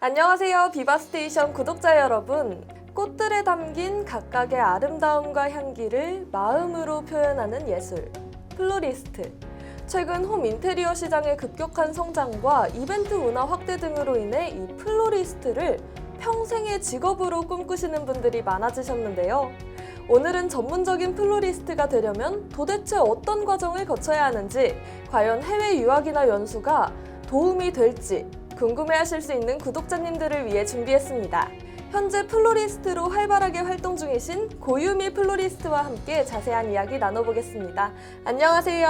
안녕하세요. 비바스테이션 구독자 여러분. 꽃들에 담긴 각각의 아름다움과 향기를 마음으로 표현하는 예술, 플로리스트. 최근 홈 인테리어 시장의 급격한 성장과 이벤트 문화 확대 등으로 인해 이 플로리스트를 평생의 직업으로 꿈꾸시는 분들이 많아지셨는데요. 오늘은 전문적인 플로리스트가 되려면 도대체 어떤 과정을 거쳐야 하는지, 과연 해외 유학이나 연수가 도움이 될지 궁금해하실 수 있는 구독자님들을 위해 준비했습니다. 현재 플로리스트로 활발하게 활동 중이신 고유미 플로리스트와 함께 자세한 이야기 나눠보겠습니다. 안녕하세요.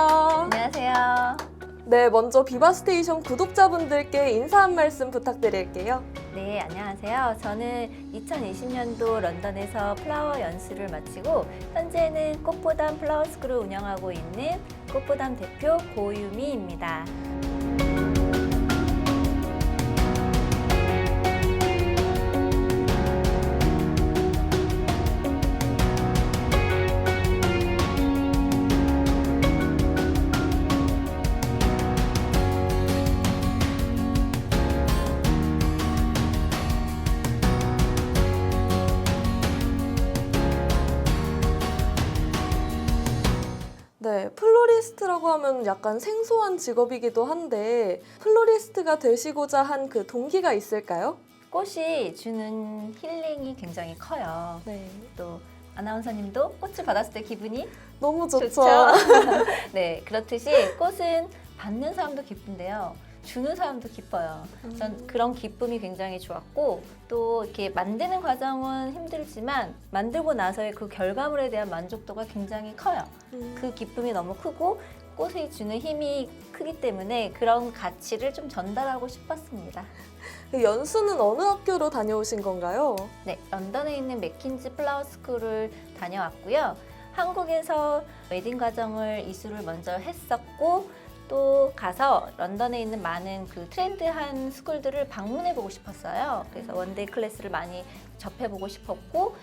안녕하세요. 네, 먼저 비바스테이션 구독자분들께 인사 한 말씀 부탁드릴게요. 네, 안녕하세요. 저는 2020년도 런던에서 플라워 연수를 마치고 현재는 꽃보담 플라워스쿨을 운영하고 있는 꽃보담 대표 고유미입니다. 네, 플로리스트라고 하면 약간 생소한 직업이기도 한데 플로리스트가 되시고자 한 그 동기가 있을까요? 꽃이 주는 힐링이 굉장히 커요. 네, 또 아나운서님도 꽃을 받았을 때 기분이 너무 좋죠. 좋죠. 네, 그렇듯이 꽃은 받는 사람도 기쁜데요. 주는 사람도 기뻐요. 전 그런 기쁨이 굉장히 좋았고 또 이렇게 만드는 과정은 힘들지만 만들고 나서의 그 결과물에 대한 만족도가 굉장히 커요. 그 기쁨이 너무 크고 꽃이 주는 힘이 크기 때문에 그런 가치를 좀 전달하고 싶었습니다. 그 연수는 어느 학교로 다녀오신 건가요? 네, 런던에 있는 맥킨지 플라워 스쿨을 다녀왔고요. 한국에서 웨딩 과정을 이수를 먼저 했었고 또 가서 런던에 있는 많은 그 트렌드한 스쿨들을 방문해보고 싶었어요. 그래서 원데이 클래스를 많이 접해보고 싶었고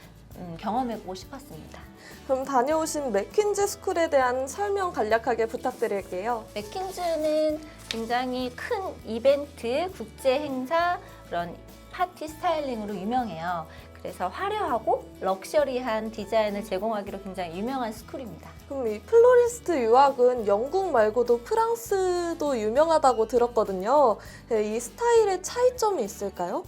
경험해보고 싶었습니다. 그럼 다녀오신 맥퀸지 스쿨에 대한 설명 간략하게 부탁드릴게요. 맥킨즈는 굉장히 큰 이벤트, 국제 행사, 그런 파티 스타일링으로 유명해요. 그래서 화려하고 럭셔리한 디자인을 제공하기로 굉장히 유명한 스쿨입니다. 그럼 이 플로리스트 유학은 영국 말고도 프랑스도 유명하다고 들었거든요. 네, 이 스타일의 차이점이 있을까요?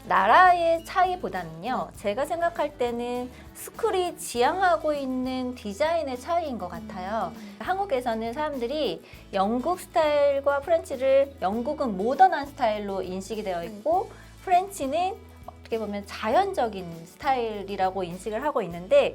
나라의 차이보다는요, 제가 생각할 때는 스쿨이 지향하고 있는 디자인의 차이인 것 같아요. 한국에서는 사람들이 영국 스타일과 프렌치를, 영국은 모던한 스타일로 인식이 되어 있고 프렌치는 어떻게 보면 자연적인 스타일이라고 인식을 하고 있는데,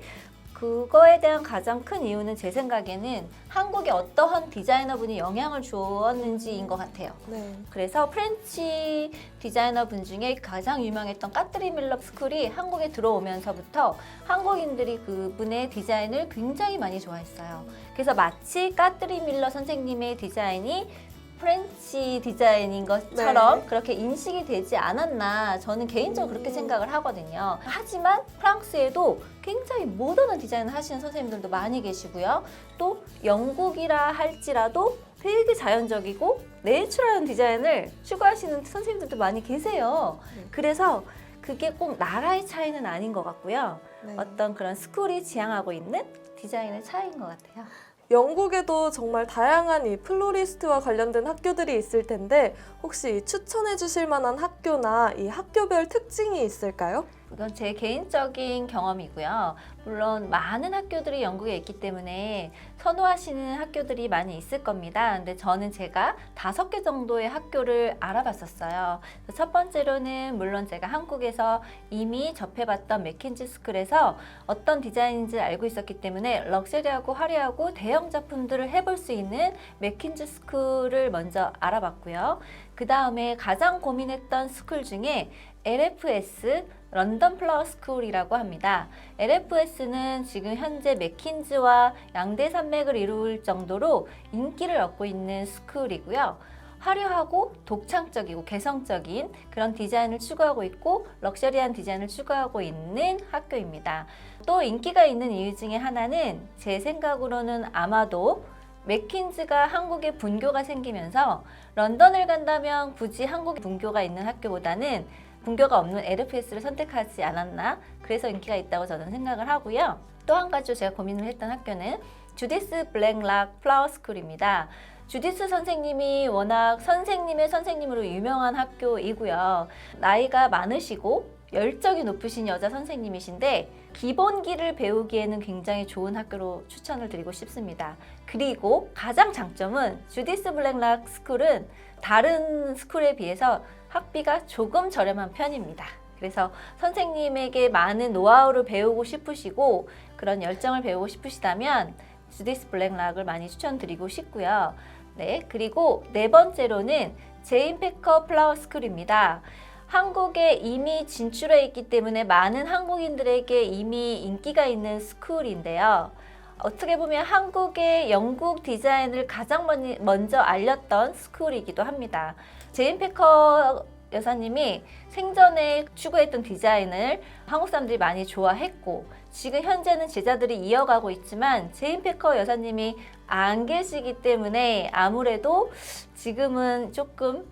그거에 대한 가장 큰 이유는 제 생각에는 한국에 어떠한 디자이너분이 영향을 주었는지인 것 같아요. 네. 그래서 프렌치 디자이너분 중에 가장 유명했던 까트린 밀럽 스쿨이 한국에 들어오면서부터 한국인들이 그분의 디자인을 굉장히 많이 좋아했어요. 그래서 마치 까트린 밀러 선생님의 디자인이 프렌치 디자인인 것처럼 네. 그렇게 인식이 되지 않았나, 저는 개인적으로 그렇게 생각을 하거든요. 하지만 프랑스에도 굉장히 모던한 디자인을 하시는 선생님들도 많이 계시고요. 또 영국이라 할지라도 되게 자연적이고 내추럴한 디자인을 추구하시는 선생님들도 많이 계세요. 그래서 그게 꼭 나라의 차이는 아닌 것 같고요. 네. 어떤 그런 스쿨이 지향하고 있는 디자인의 차이인 것 같아요. 영국에도 정말 다양한 이 플로리스트와 관련된 학교들이 있을 텐데 혹시 추천해 주실 만한 학교나 이 학교별 특징이 있을까요? 이건 제 개인적인 경험이고요. 물론 많은 학교들이 영국에 있기 때문에 선호하시는 학교들이 많이 있을 겁니다. 근데 저는 제가 5개 정도의 학교를 알아봤었어요. 첫 번째로는 물론 제가 한국에서 이미 접해봤던 맥킨지 스쿨에서 어떤 디자인인지 알고 있었기 때문에 럭셔리하고 화려하고 대형 작품들을 해볼 수 있는 맥킨지 스쿨을 먼저 알아봤고요. 그 다음에 가장 고민했던 스쿨 중에 LFS, 런던 플라워 스쿨이라고 합니다. LFS는 지금 현재 맥킨지와 양대 산맥을 이룰 정도로 인기를 얻고 있는 스쿨이고요. 화려하고 독창적이고 개성적인 그런 디자인을 추구하고 있고 럭셔리한 디자인을 추구하고 있는 학교입니다. 또 인기가 있는 이유 중에 하나는 제 생각으로는 아마도 맥킨즈가 한국에 분교가 생기면서 런던을 간다면 굳이 한국에 분교가 있는 학교보다는 분교가 없는 LFS를 선택하지 않았나, 그래서 인기가 있다고 저는 생각을 하고요. 또 한 가지 제가 고민을 했던 학교는 주디스 블랙락 플라워 스쿨입니다. 주디스 선생님이 워낙 선생님의 선생님으로 유명한 학교이고요. 나이가 많으시고 열정이 높으신 여자 선생님이신데 기본기를 배우기에는 굉장히 좋은 학교로 추천을 드리고 싶습니다. 그리고 가장 장점은 주디스 블랙락 스쿨은 다른 스쿨에 비해서 학비가 조금 저렴한 편입니다. 그래서 선생님에게 많은 노하우를 배우고 싶으시고 그런 열정을 배우고 싶으시다면 주디스 블랙락을 많이 추천드리고 싶고요. 네, 그리고 네 번째로는 제인 패커 플라워 스쿨입니다. 한국에 이미 진출해 있기 때문에 많은 한국인들에게 이미 인기가 있는 스쿨인데요. 어떻게 보면 한국의 영국 디자인을 가장 먼저 알렸던 스쿨이기도 합니다. 제인 패커 여사님이 생전에 추구했던 디자인을 한국 사람들이 많이 좋아했고 지금 현재는 제자들이 이어가고 있지만 제인 패커 여사님이 안 계시기 때문에 아무래도 지금은 조금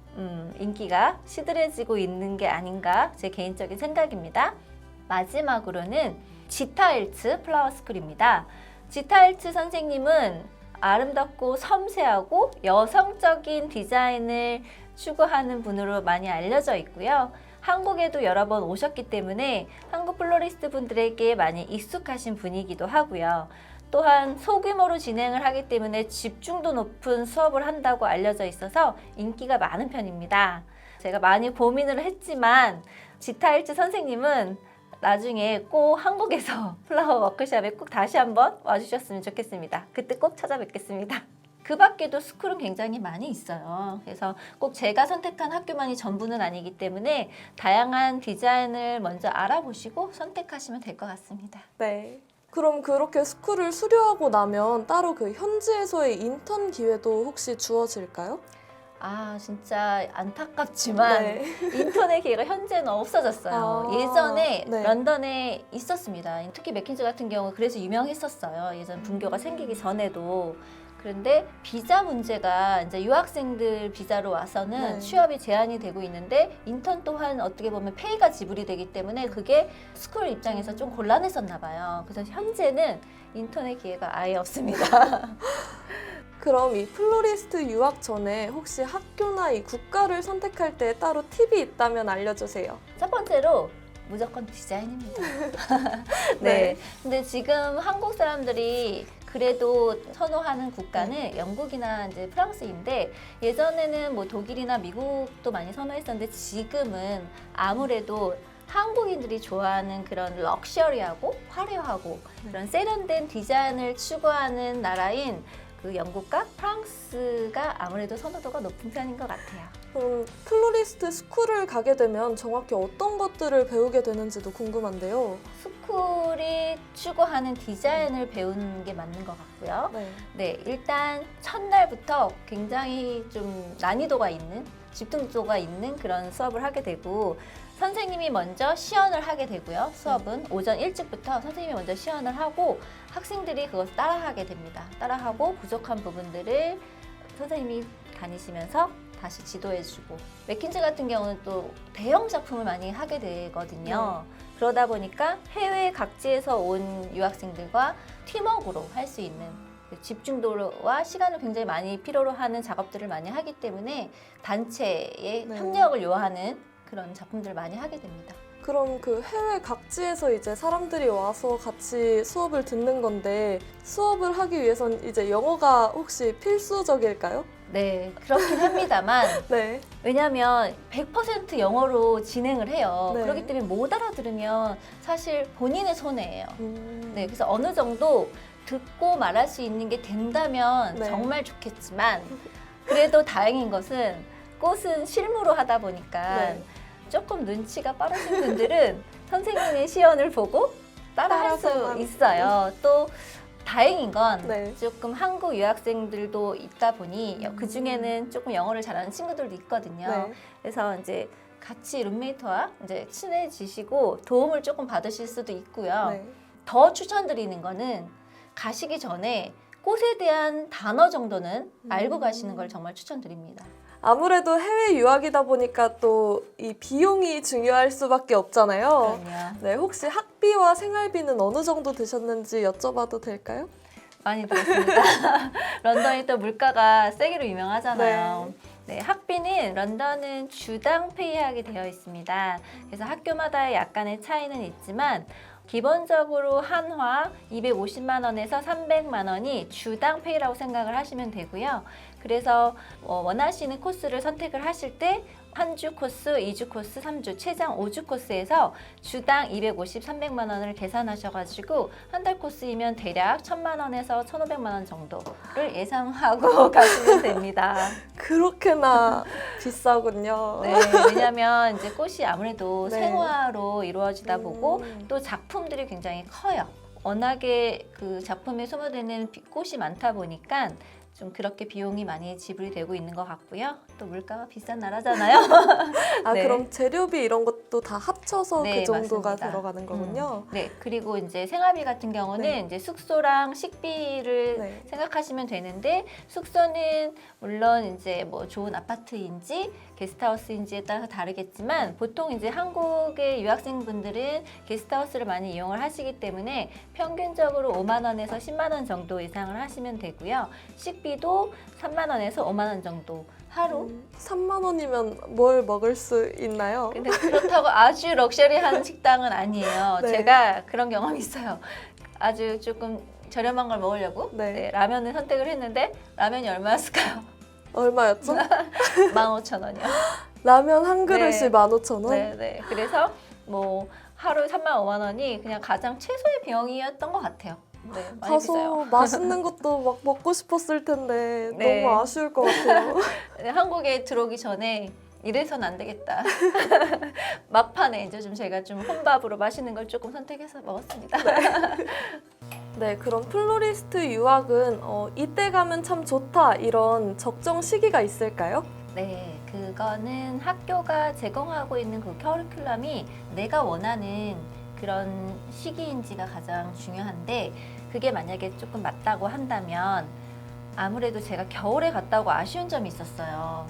인기가 시들해지고 있는 게 아닌가 제 개인적인 생각입니다. 마지막으로는 지타일츠 플라워 스쿨입니다. 지타일츠 선생님은 아름답고 섬세하고 여성적인 디자인을 추구하는 분으로 많이 알려져 있고요. 한국에도 여러 번 오셨기 때문에 한국 플로리스트 분들에게 많이 익숙하신 분이기도 하고요. 또한 소규모로 진행을 하기 때문에 집중도 높은 수업을 한다고 알려져 있어서 인기가 많은 편입니다. 제가 많이 고민을 했지만 지타일츠 선생님은 나중에 꼭 한국에서 플라워 워크숍에 꼭 다시 한번 와주셨으면 좋겠습니다. 그때 꼭 찾아뵙겠습니다. 그 밖에도 스쿨은 굉장히 많이 있어요. 그래서 꼭 제가 선택한 학교만이 전부는 아니기 때문에 다양한 디자인을 먼저 알아보시고 선택하시면 될 것 같습니다. 네. 그럼 그렇게 스쿨을 수료하고 나면 따로 그 현지에서의 인턴 기회도 혹시 주어질까요? 아, 진짜 안타깝지만 네. 인턴의 기회가 현재는 없어졌어요. 예전에 네. 런던에 있었습니다. 특히 맥킨지 같은 경우 그래서 유명했었어요. 예전 분교가 생기기 전에도. 그런데 비자 문제가 이제 유학생들 비자로 와서는 네. 취업이 제한이 되고 있는데 인턴 또한 어떻게 보면 페이가 지불이 되기 때문에 그게 스쿨 입장에서 좀 곤란했었나 봐요. 그래서 현재는 인턴의 기회가 아예 없습니다. 그럼 이 플로리스트 유학 전에 혹시 학교나 이 국가를 선택할 때 따로 팁이 있다면 알려주세요. 첫 번째로 무조건 디자인입니다. 네. 네. 근데 지금 한국 사람들이 그래도 선호하는 국가는 영국이나 이제 프랑스인데 예전에는 뭐 독일이나 미국도 많이 선호했었는데 지금은 아무래도 한국인들이 좋아하는 그런 럭셔리하고 화려하고 그런 세련된 디자인을 추구하는 나라인 그 영국과 프랑스가 아무래도 선호도가 높은 편인 것 같아요. 그럼 플로리스트 스쿨을 가게 되면 정확히 어떤 것들을 배우게 되는지도 궁금한데요. 스쿨이 추구하는 디자인을 배우는 게 맞는 것 같고요. 네. 네, 일단 첫날부터 굉장히 좀 난이도가 있는, 집중도가 있는 그런 수업을 하게 되고 선생님이 먼저 시연을 하게 되고요. 수업은 오전 일찍부터 선생님이 먼저 시연을 하고 학생들이 그것을 따라하게 됩니다. 따라하고 부족한 부분들을 선생님이 다니시면서 다시 지도해주고 맥킨지 같은 경우는 또 대형 작품을 많이 하게 되거든요. 그러다 보니까 해외 각지에서 온 유학생들과 팀워크로 할 수 있는 집중도와 시간을 굉장히 많이 필요로 하는 작업들을 많이 하기 때문에 단체의 네. 협력을 요하는 그런 작품들을 많이 하게 됩니다. 그럼 그 해외 각지에서 이제 사람들이 와서 같이 수업을 듣는 건데 수업을 하기 위해선 이제 영어가 혹시 필수적일까요? 네, 그렇긴 합니다만 네. 왜냐하면 100% 영어로 진행을 해요. 네. 그렇기 때문에 못 알아들으면 사실 본인의 손해예요. 네, 네. 그래서 어느 정도 듣고 말할 수 있는 게 된다면 네. 정말 좋겠지만 그래도 다행인 것은 꽃은 실무로 하다 보니까 네. 조금 눈치가 빠르신 분들은 선생님의 시연을 보고 따라할 수 따라서만. 있어요. 또 다행인 건 네. 조금 한국 유학생들도 있다 보니 그 중에는 조금 영어를 잘하는 친구들도 있거든요. 네. 그래서 이제 같이 룸메이트와 이제 친해지시고 도움을 조금 받으실 수도 있고요. 네. 더 추천드리는 거는 가시기 전에 꽃에 대한 단어 정도는 알고 가시는 걸 정말 추천드립니다. 아무래도 해외 유학이다 보니까 또 이 비용이 중요할 수밖에 없잖아요. 그럼요. 네, 혹시 학비와 생활비는 어느 정도 드셨는지 여쭤봐도 될까요? 많이 들었습니다. 런던이 또 물가가 세기로 유명하잖아요. 네, 학비는 런던은 주당 페이하게 되어 있습니다. 그래서 학교마다 약간의 차이는 있지만 기본적으로 한화 250만 원에서 300만 원이 주당 페이라고 생각을 하시면 되고요. 그래서 원하시는 코스를 선택을 하실 때 한 주 코스, 2주 코스, 3주, 최장 5주 코스에서 주당 250, 300만 원을 계산하셔가지고 한 달 코스이면 대략 1,000만 원에서 1,500만 원 정도를 예상하고 가시면 됩니다. 그렇게나 비싸군요. 네, 왜냐하면 이제 꽃이 아무래도 네. 생화로 이루어지다 보고 또 작품들이 굉장히 커요. 워낙에 그 작품에 소모되는 꽃이 많다 보니까 좀 그렇게 비용이 많이 지불이 되고 있는 것 같고요. 또 물가가 비싼 나라잖아요. 아, 네. 그럼 재료비 이런 것도 다 합쳐서 네, 그 정도가 맞습니다. 들어가는 거군요. 네, 그리고 이제 생활비 같은 경우는 네. 이제 숙소랑 식비를 네. 생각하시면 되는데 숙소는 물론 이제 뭐 좋은 아파트인지 게스트하우스인지에 따라서 다르겠지만 보통 이제 한국의 유학생분들은 게스트하우스를 많이 이용을 하시기 때문에 평균적으로 5만 원에서 10만 원 정도 예상을 하시면 되고요. 식비도 3만 원에서 5만 원 정도 하루. 3만 원이면 뭘 먹을 수 있나요? 근데 그렇다고 아주 럭셔리한 식당은 아니에요. 네. 제가 그런 경험이 있어요. 아주 조금 저렴한 걸 먹으려고 네. 라면을 선택을 했는데 라면이 얼마였을까요? 얼마였죠? 15,000원이요. 라면 한 그릇이 네. 15,000원? 네. 그래서 뭐 하루 3만 5만 원이 그냥 가장 최소의 비용이었던 것 같아요. 네, 많이 가서 비싸요. 맛있는 것도 막 먹고 싶었을 텐데 네. 너무 아쉬울 것 같아요. 네, 한국에 들어오기 전에 이래서는 안 되겠다. 막판에 이제 좀 제가 좀 혼밥으로 맛있는 걸 조금 선택해서 먹었습니다. 네, 그럼 플로리스트 유학은 이때 가면 참 좋다 이런 적정 시기가 있을까요? 네, 그거는 학교가 제공하고 있는 그 커리큘럼이 내가 원하는 그런 시기인지가 가장 중요한데 그게 만약에 조금 맞다고 한다면 아무래도 제가 겨울에 갔다 오고 아쉬운 점이 있었어요.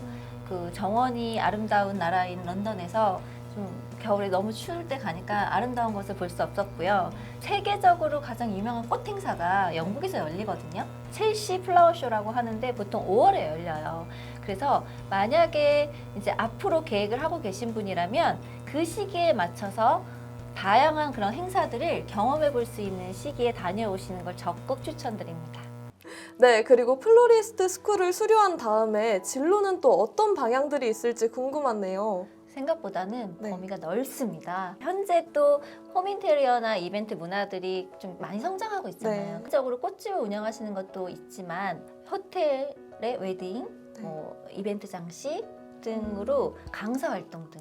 그 정원이 아름다운 나라인 런던에서 좀 겨울에 너무 추울 때 가니까 아름다운 것을 볼 수 없었고요. 세계적으로 가장 유명한 꽃 행사가 영국에서 열리거든요. 첼시 플라워쇼라고 하는데 보통 5월에 열려요. 그래서 만약에 이제 앞으로 계획을 하고 계신 분이라면 그 시기에 맞춰서 다양한 그런 행사들을 경험해 볼 수 있는 시기에 다녀오시는 걸 적극 추천드립니다. 네, 그리고 플로리스트 스쿨을 수료한 다음에 진로는 또 어떤 방향들이 있을지 궁금하네요. 생각보다는 네. 범위가 넓습니다. 현재 또 홈인테리어나 이벤트 문화들이 좀 많이 성장하고 있잖아요. 네. 적으로 꽃집을 운영하시는 것도 있지만 호텔의 웨딩, 네. 뭐 이벤트 장식 등으로 강사 활동 등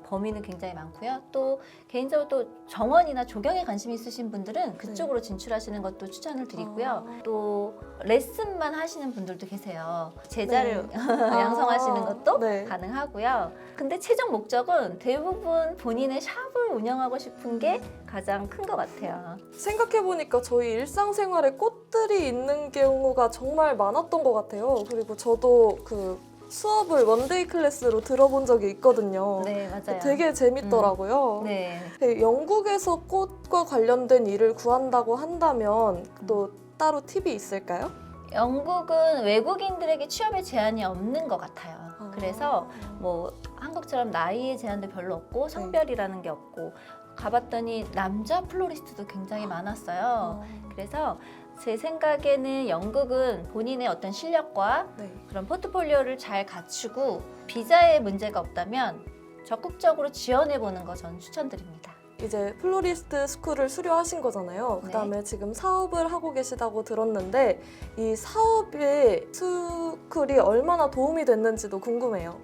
범위는 굉장히 많고요. 또 개인적으로 또 정원이나 조경에 관심이 있으신 분들은 그쪽으로 진출하시는 것도 추천을 드리고요. 또 레슨만 하시는 분들도 계세요. 제자를 양성하시는 것도 네. 가능하고요. 근데 최종 목적은 대부분 본인의 샵을 운영하고 싶은 게 가장 큰 것 같아요. 생각해보니까 저희 일상생활에 꽃들이 있는 경우가 정말 많았던 것 같아요. 그리고 저도 그 수업을 원데이 클래스로 들어본 적이 있거든요. 네, 맞아요. 되게 재밌더라고요. 네. 영국에서 꽃과 관련된 일을 구한다고 한다면 또 따로 팁이 있을까요? 영국은 외국인들에게 취업에 제한이 없는 것 같아요. 그래서 뭐 한국처럼 나이에 제한도 별로 없고 성별이라는 게 없고 가봤더니 남자 플로리스트도 굉장히 많았어요. 그래서 제 생각에는 영국은 본인의 어떤 실력과 네. 그런 포트폴리오를 잘 갖추고 비자에 문제가 없다면 적극적으로 지원해보는 거 저는 추천드립니다. 이제 플로리스트 스쿨을 수료하신 거잖아요. 네. 그다음에 지금 사업을 하고 계시다고 들었는데 이 사업에 스쿨이 얼마나 도움이 됐는지도 궁금해요.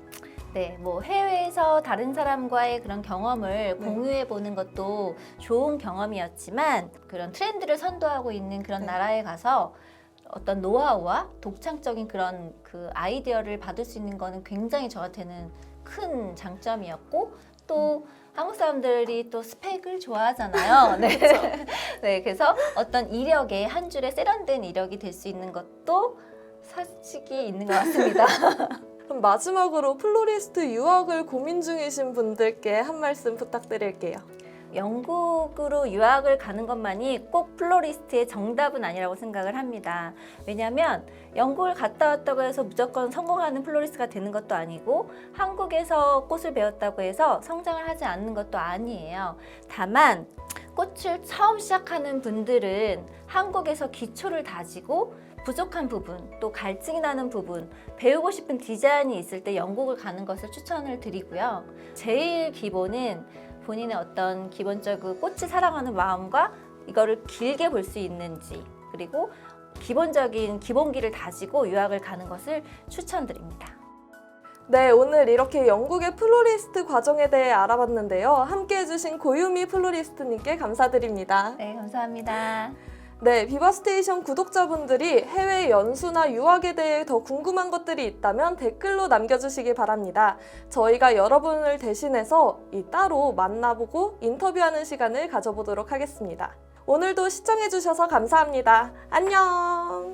네, 뭐 해외에서 다른 사람과의 그런 경험을 공유해 보는 것도 좋은 경험이었지만 그런 트렌드를 선도하고 있는 그런 나라에 가서 어떤 노하우와 독창적인 그런 그 아이디어를 받을 수 있는 거는 굉장히 저한테는 큰 장점이었고 또 한국 사람들이 또 스펙을 좋아하잖아요. 네. 네, 그래서 어떤 이력에 한 줄에 세련된 이력이 될 수 있는 것도 사직이 있는 것 같습니다. 그럼 마지막으로 플로리스트 유학을 고민 중이신 분들께 한 말씀 부탁드릴게요. 영국으로 유학을 가는 것만이 꼭 플로리스트의 정답은 아니라고 생각을 합니다. 왜냐하면 영국을 갔다 왔다고 해서 무조건 성공하는 플로리스트가 되는 것도 아니고 한국에서 꽃을 배웠다고 해서 성장을 하지 않는 것도 아니에요. 다만 꽃을 처음 시작하는 분들은 한국에서 기초를 다지고 부족한 부분, 또 갈증이 나는 부분, 배우고 싶은 디자인이 있을 때 영국을 가는 것을 추천을 드리고요. 제일 기본은 본인의 어떤 기본적인 꽃을 사랑하는 마음과 이거를 길게 볼 수 있는지, 그리고 기본적인 기본기를 다지고 유학을 가는 것을 추천드립니다. 네, 오늘 이렇게 영국의 플로리스트 과정에 대해 알아봤는데요. 함께 해주신 고유미 플로리스트님께 감사드립니다. 네, 감사합니다. 네, 비바스테이션 구독자분들이 해외 연수나 유학에 대해 더 궁금한 것들이 있다면 댓글로 남겨주시기 바랍니다. 저희가 여러분을 대신해서 따로 만나보고 인터뷰하는 시간을 가져보도록 하겠습니다. 오늘도 시청해주셔서 감사합니다. 안녕!